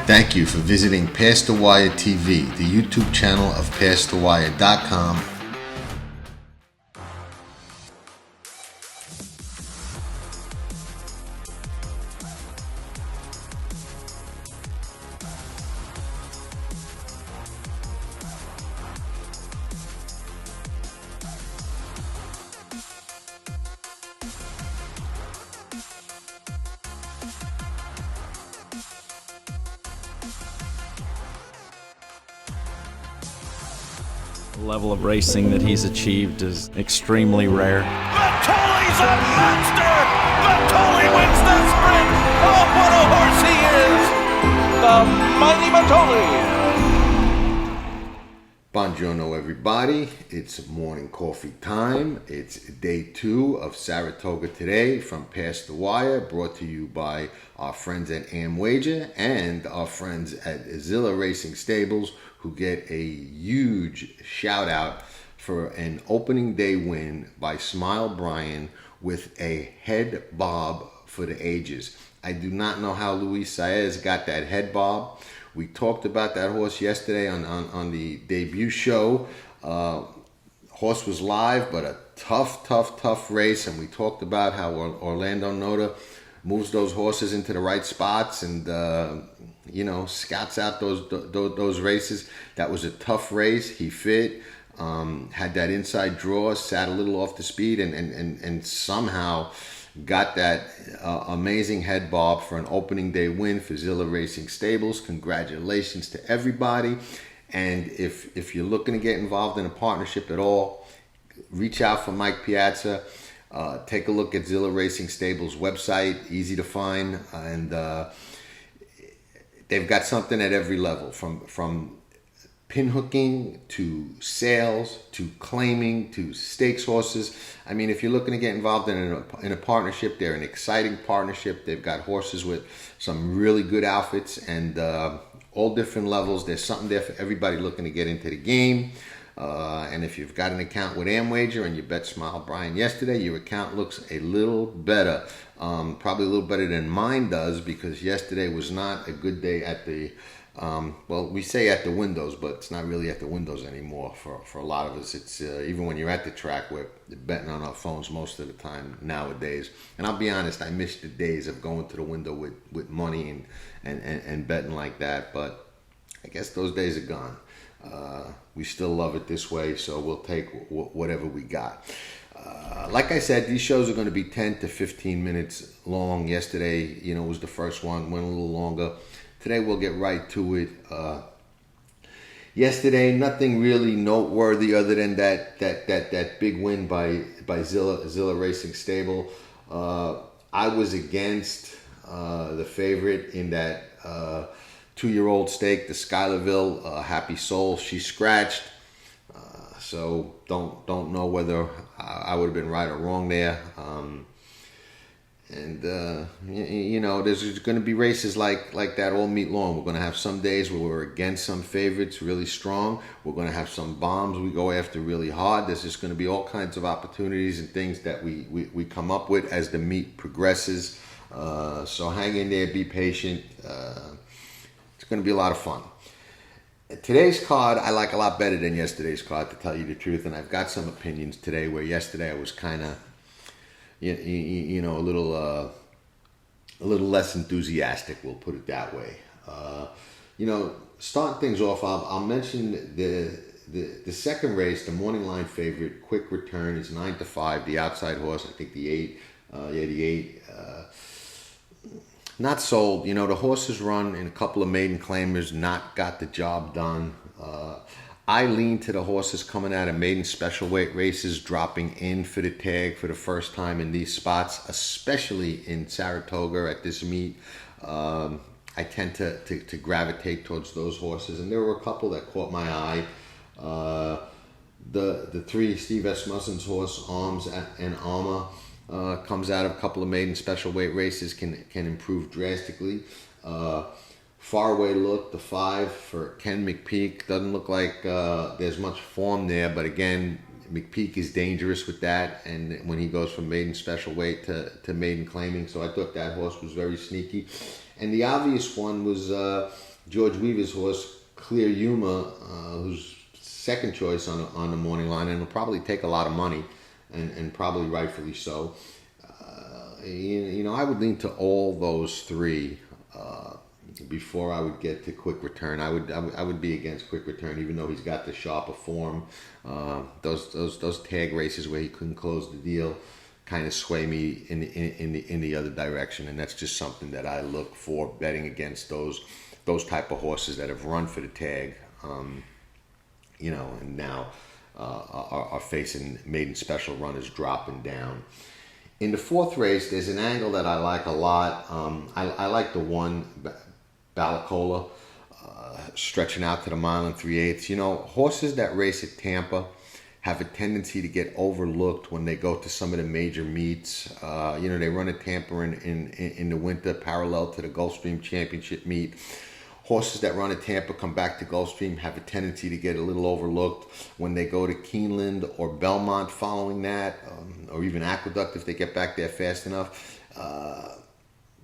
Thank you for visiting Past the Wire TV, the YouTube channel of PastTheWire.com. The level of racing that he's achieved is extremely rare. Matoli's a monster! Matoli wins the sprint! Oh, what a horse he is! The mighty Matoli! Buongiorno, everybody. It's morning coffee time. It's day 2 of Saratoga Today from Past the Wire, brought to you by our friends at Amwager and our friends at Zilla Racing Stables, who get a huge shout out for an opening day win by Smile Brian with a head bob for the ages. I do not know how Luis Saez got that head bob. We talked about that horse yesterday on the debut show. Horse was live, but a tough race, and we talked about how Orlando Noda moves those horses into the right spots and scouts out those races. That was a tough race. He fit, had that inside draw, sat a little off the speed, and somehow got that amazing head bob for an opening day win for Zilla Racing Stables. Congratulations to everybody. And if you're looking to get involved in a partnership at all, reach out for Mike Piazza. Take a look at Zilla Racing Stables website, easy to find, and they've got something at every level, from pin hooking to sales to claiming to stakes horses. I mean, if you're looking to get involved in a partnership, they're an exciting partnership. They've got horses with some really good outfits and all different levels. There's something there for everybody looking to get into the game. And if you've got an account with Amwager and you bet Smile Brian yesterday, your account looks a little better. Probably a little better than mine does, because yesterday was not a good day at the we say at the windows, but it's not really at the windows anymore for a lot of us. It's even when you're at the track, we're betting on our phones most of the time nowadays. And I'll be honest, I miss the days of going to the window with money and betting like that. But I guess those days are gone. We still love it this way, so we'll take whatever we got. Like I said, these shows are going to be 10 to 15 minutes long. Yesterday, was the first one, went a little longer. Today we'll get right to it. Yesterday, nothing really noteworthy other than that big win by Zilla Racing Stable. I was against the favorite in that 2-year-old stake, the Schuylerville Happy Soul. She scratched, so don't know whether I would have been right or wrong there. There's going to be races like that all meet long. We're going to have some days where we're against some favorites really strong. We're going to have some bombs we go after really hard. There's just going to be all kinds of opportunities and things that we come up with as the meet progresses. So hang in there, be patient. It's going to be a lot of fun. Today's card I like a lot better than yesterday's card, to tell you the truth. And I've got some opinions today, where yesterday I was kind of a little less enthusiastic, we'll put it that way. Starting things off, I'll mention the second race, the morning line favorite, Quick Return, is 9-5. The outside horse, I think the 8. The 8. Not sold. The horse has run in a couple of maiden claimers, not got the job done. I lean to the horses coming out of maiden special weight races, dropping in for the tag for the first time in these spots, especially in Saratoga at this meet. I tend to gravitate towards those horses, and there were a couple that caught my eye. The 3 Steve S. Muslin's horse, Arms and Alma, comes out of a couple of maiden special weight races, can improve drastically. Faraway Look, the 5 for Ken McPeak, doesn't look like there's much form there, but again, McPeak is dangerous with that, and when he goes from maiden special weight to maiden claiming. So I thought that horse was very sneaky. And the obvious one was George Weaver's horse, Clear Yuma, who's second choice on the morning line, and will probably take a lot of money, and probably rightfully so. I would lean to all those three before I would get to Quick Return. I would be against Quick Return, even though he's got the sharper form. Those tag races where he couldn't close the deal kind of sway me in the other direction, and that's just something that I look for betting against those type of horses that have run for the tag, and now are facing maiden special runners dropping down. In the fourth race, there's an angle that I like a lot. I like the one, Balacola, stretching out to the mile and 3/8. Horses that race at Tampa have a tendency to get overlooked when they go to some of the major meets. They run at Tampa in the winter, parallel to the Gulfstream Championship meet. Horses that run at Tampa come back to Gulfstream have a tendency to get a little overlooked when they go to Keeneland or Belmont following that, or even Aqueduct if they get back there fast enough.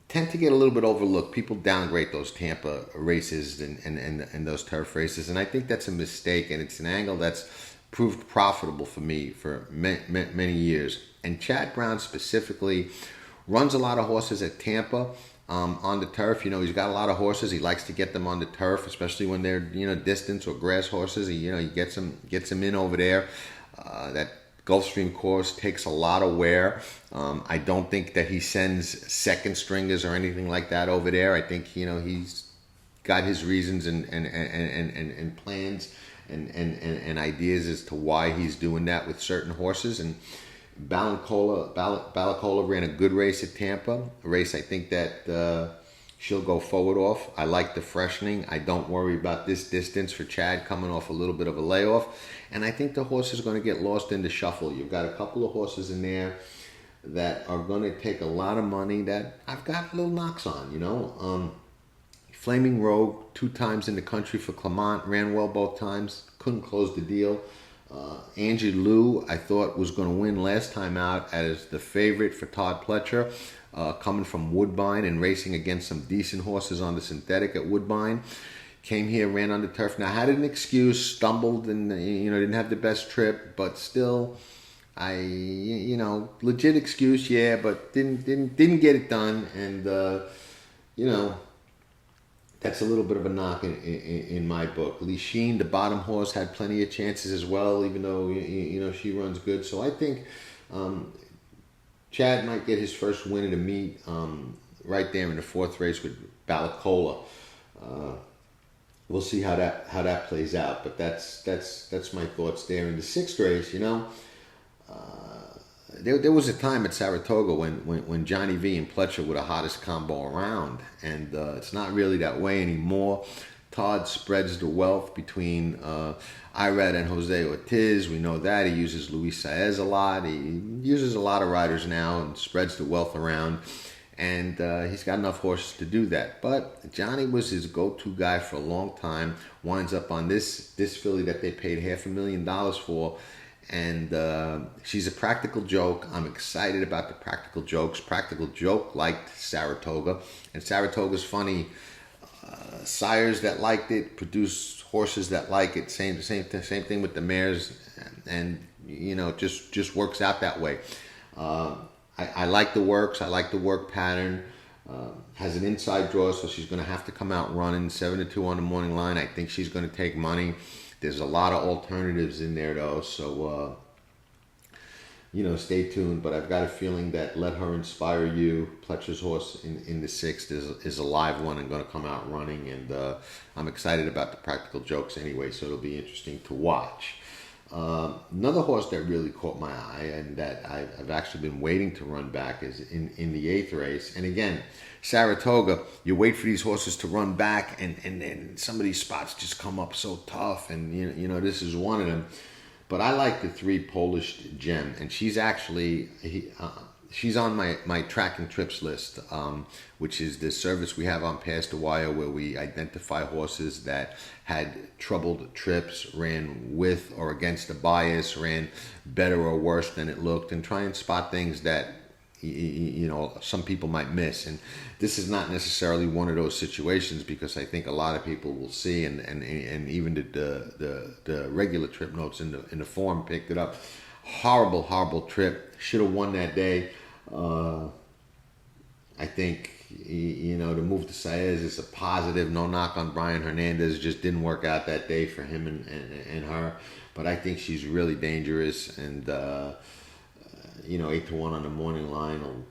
Tend to get a little bit overlooked. People downgrade those Tampa races and those turf races, and I think that's a mistake, and it's an angle that's proved profitable for me for many years. And Chad Brown specifically runs a lot of horses at Tampa. On the turf, he's got a lot of horses. He likes to get them on the turf, especially when they're distance or grass horses. He gets them in over there. That Gulfstream course takes a lot of wear. I don't think that he sends second stringers or anything like that over there. I think he's got his reasons and plans and ideas as to why he's doing that with certain horses. And Balacola ran a good race at Tampa, a race I think that she'll go forward off. I like the freshening. I don't worry about this distance for Chad coming off a little bit of a layoff. And I think the horse is going to get lost in the shuffle. You've got a couple of horses in there that are going to take a lot of money that I've got little knocks on, Flaming Rogue, 2 times in the country for Clement, ran well both times, couldn't close the deal. Angie Lou, I thought, was going to win last time out as the favorite for Todd Pletcher, coming from Woodbine and racing against some decent horses on the synthetic at Woodbine. Came here, ran on the turf. Now, had an excuse, stumbled, and didn't have the best trip, but still, legit excuse, yeah, but didn't get it done, and that's a little bit of a knock in my book. Lee Sheen, the bottom horse, had plenty of chances as well, even though she runs good. So I think Chad might get his first win in the meet right there in the fourth race with Balacola. We'll see how that plays out, but that's my thoughts there. In the sixth race, there was a time at Saratoga when Johnny V and Pletcher were the hottest combo around, and it's not really that way anymore. Todd spreads the wealth between Irad and Jose Ortiz. We know that. He uses Luis Saez a lot. He uses a lot of riders now and spreads the wealth around, and he's got enough horses to do that. But Johnny was his go-to guy for a long time. Winds up on this filly that they paid $500,000 for. And she's a practical joke. I'm excited about the practical jokes. Practical Joke liked Saratoga. And Saratoga's funny. Sires that liked it produce horses that like it. Same thing with the mares. And just works out that way. I like the works. I like the work pattern. Has an inside draw, so she's going to have to come out running 7-2 on the morning line. I think she's going to take money. There's a lot of alternatives in there, though, so, stay tuned. But I've got a feeling that Let Her Inspire You, Pletcher's horse in the sixth, is a live one and going to come out running. And I'm excited about the practical jokes anyway, so it'll be interesting to watch. Another horse that really caught my eye and that I've actually been waiting to run back is in the eighth race. And again, Saratoga, you wait for these horses to run back, and some of these spots just come up so tough, and this is one of them. But I like the 3 Polish Gem, and she's actually she's on my track and trips list, which is the service we have on Past the Wire where we identify horses that had troubled trips, ran with or against the bias, ran better or worse than it looked, and try and spot things that some people might miss. And this is not necessarily one of those situations, because I think a lot of people will see, and even the regular trip notes in the forum picked it up. Horrible trip. Should have won that day. I think, to move to Saez is a positive. No knock on Brian Hernandez. Just didn't work out that day for him and her. But I think she's really dangerous, and 8-1 on the morning line will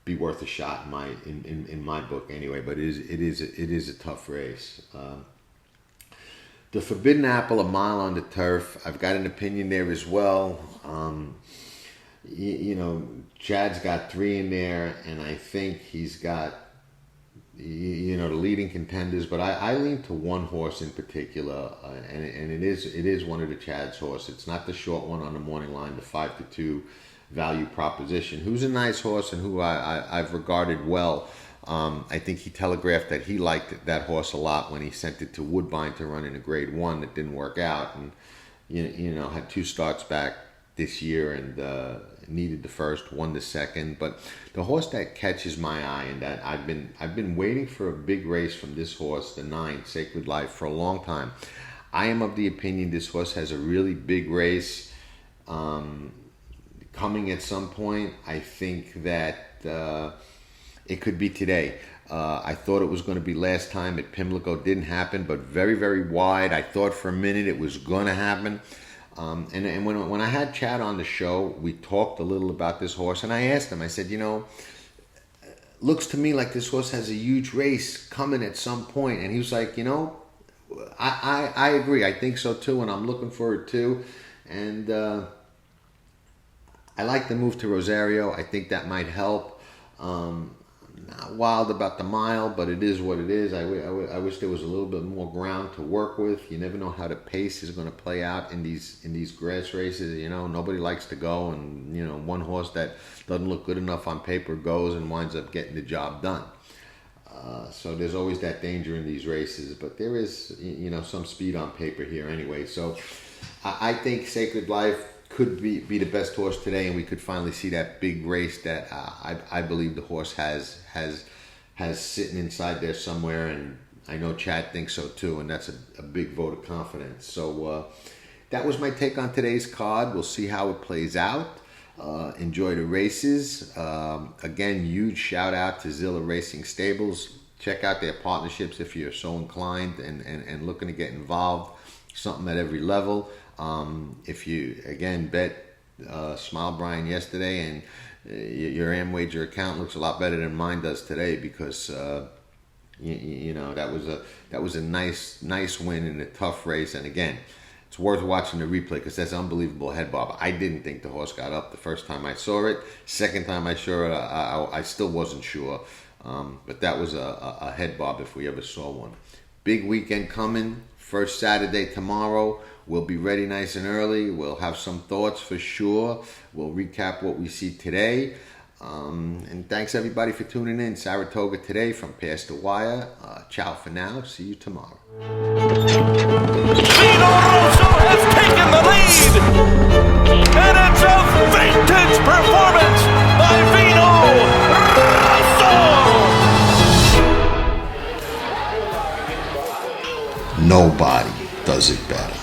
be worth a shot in my book anyway. But it is a tough race. The Forbidden Apple, a mile on the turf. I've got an opinion there as well. Chad's got 3 in there, and I think he's got, the leading contenders. But I lean to one horse in particular, and it is one of the Chad's horse. It's not the short one on the morning line, the 5-2 value proposition, who's a nice horse and who I've regarded well. I think he telegraphed that he liked that horse a lot when he sent it to Woodbine to run in a Grade 1 that didn't work out, and had 2 starts back this year, and needed the first, won the second. But the horse that catches my eye, and that I've been waiting for a big race from this horse, the 9, Sacred Life, for a long time. I am of the opinion this horse has a really big race coming at some point. I think that it could be today. I thought it was going to be last time at Pimlico. Didn't happen, but very, very wide. I thought for a minute it was going to happen. And when I had Chad on the show, we talked a little about this horse, and I asked him, I said, looks to me like this horse has a huge race coming at some point. And he was like, I agree. I think so too, and I'm looking for it too. And I like the move to Rosario. I think that might help. Not wild about the mile, but it is what it is. I wish there was a little bit more ground to work with. You never know how the pace is going to play out in these grass races. Nobody likes to go, and one horse that doesn't look good enough on paper goes and winds up getting the job done. So there's always that danger in these races, but there is some speed on paper here anyway. So I think Sacred Life could be the best horse today, and we could finally see that big race that I believe the horse has sitting inside there somewhere, and I know Chad thinks so too, and that's a big vote of confidence. So that was my take on today's card. We'll see how it plays out. Enjoy the races. Again, huge shout out to Zilla Racing Stables. Check out their partnerships if you're so inclined and looking to get involved. Something at every level. If you, again, bet Smile Brian yesterday, and your AmWager account looks a lot better than mine does today, because that was a nice win in a tough race. And again, it's worth watching the replay, because that's unbelievable head bob. I didn't think the horse got up the first time I saw it. Second time I saw it, I still wasn't sure. But that was a head bob if we ever saw one. Big weekend coming. First Saturday tomorrow. We'll be ready nice and early. We'll have some thoughts for sure. We'll recap what we see today. And thanks everybody for tuning in. Saratoga Today from Past the Wire. Ciao for now. See you tomorrow. Vino Rosso has taken the lead, and it's a vintage performance by Vino Rosso. Nobody does it better.